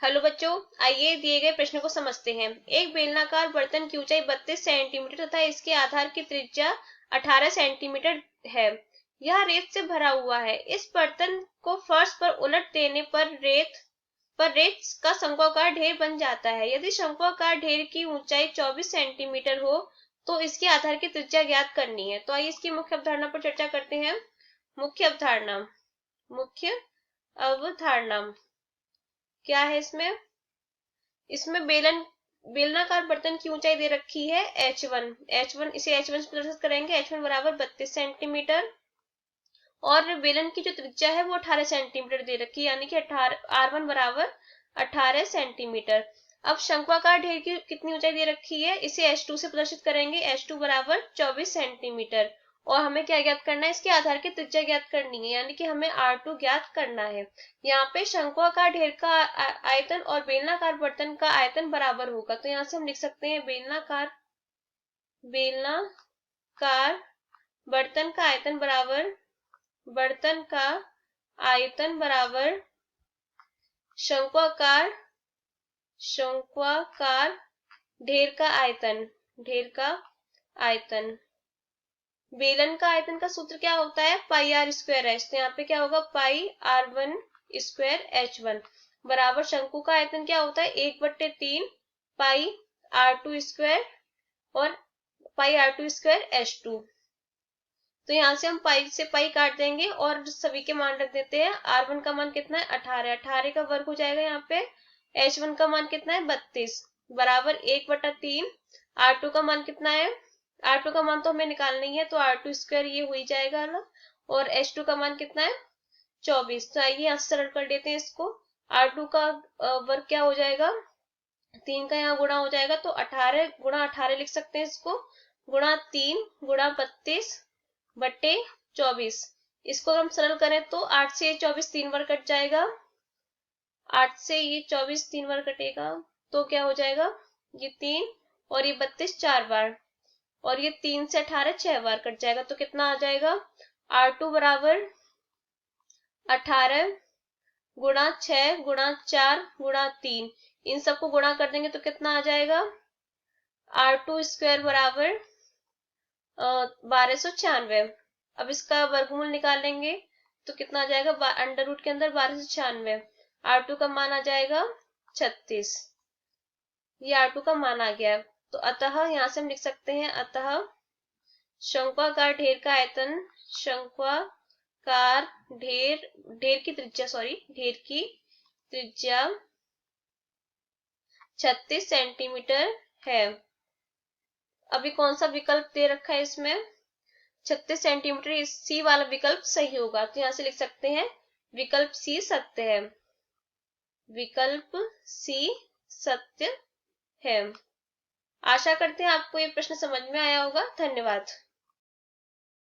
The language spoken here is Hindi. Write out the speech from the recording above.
हेलो बच्चों, आइए दिए गए प्रश्न को समझते हैं। एक बेलनाकार बर्तन की ऊंचाई 32 सेंटीमीटर तथा इसके आधार की त्रिज्या 18 सेंटीमीटर है। यह रेत से भरा हुआ है। इस बर्तन को फर्श पर उलट देने पर रेत का शंक्वाकार ढेर बन जाता है। यदि शंक्वाकार ढेर की ऊंचाई 24 सेंटीमीटर हो तो इसके आधार की त्रिज्या ज्ञात करनी है। तो आइए इसकी मुख्य अवधारणा पर चर्चा करते हैं। मुख्य अवधारणा क्या है इसमें? इसमें बेलनाकार बर्तन की ऊंचाई दे रखी है h1 इसे h1 से प्रदर्शित करेंगे। h1 बराबर 32 सेंटीमीटर और बेलन की जो त्रिज्या है वो 18 सेंटीमीटर दे रखी है, यानी कि 18 r1 बराबर 18 सेंटीमीटर। अब शंक्वाकार ढेर की कितनी ऊंचाई दे रखी है, इसे h2 से प्रदर्शित करेंगे। h2 बराबर 24 सेंटीमीटर और हमें क्या ज्ञात करना है, इसके आधार की त्रिज्या ज्ञात करनी है, यानी कि हमें r2 ज्ञात करना है। यहाँ पे शंक्वाकार ढेर का आयतन और बेलनाकार बर्तन का आयतन बराबर होगा, तो यहाँ से हम लिख सकते हैं बेलनाकार बर्तन का आयतन बराबर शंक्वाकार ढेर का आयतन। बेलन का आयतन का सूत्र क्या होता है, पाई आर स्क्वायर एच। तो यहाँ पे क्या होगा, पाई r1 स्क्वायर h1 बराबर शंकु का आयतन क्या होता है, 1/3 पाई r2 स्क्वायर और पाई r2 स्क्वायर h2। तो यहाँ से हम पाई से पाई काट देंगे और सभी के मान रख देते हैं। r1 का मान कितना है, 18 का वर्ग हो जाएगा। यहाँ पे h1 का मान कितना है, 32 बराबर 1/3। r2 का मान कितना है, r2 का मान तो हमें निकालना ही है, तो r2 स्क्वायर ये हो ही जाएगा ना, और h2 का मान कितना है, 24। तो आइए यहाँ सरल कर लेते हैं इसको। r2 का वर्ग क्या हो जाएगा, 3 का यहाँ गुणा हो जाएगा, तो 18 गुणा 18 लिख सकते हैं इसको, गुणा 3 गुणा 32 बट्टे 24। इसको हम सरल करें तो 8 से ये 24 3 बार कट जाएगा, 8 से ये 24 3 बार कटेगा, तो क्या हो जाएगा, ये 3 और ये 32 4 बार, और ये 3 से 18 6 बार कट जाएगा। तो कितना आ जाएगा, r2 बराबर 18 गुणा 6 गुणा 4 गुणा 3, इन सबको गुणा कर देंगे तो कितना आ जाएगा, r2 स्क्वायर बराबर 1296। अब इसका वर्गमूल निकालेंगे तो कितना आ जाएगा, अंडर रूट के अंदर 1296, r2 का मान आ जाएगा 36। ये r2 का मान आ गया। तो अतः यहाँ से हम लिख सकते हैं, अतः शंक्वाकार ढेर का आयतन ढेर की त्रिज्या 36 सेंटीमीटर है। अभी कौन सा विकल्प दे रखा है इसमें, 36 सेंटीमीटर, सी वाला विकल्प सही होगा। तो यहाँ से लिख सकते हैं विकल्प सी सत्य है, विकल्प सी सत्य है। आशा करते हैं आपको ये प्रश्न समझ में आया होगा। धन्यवाद।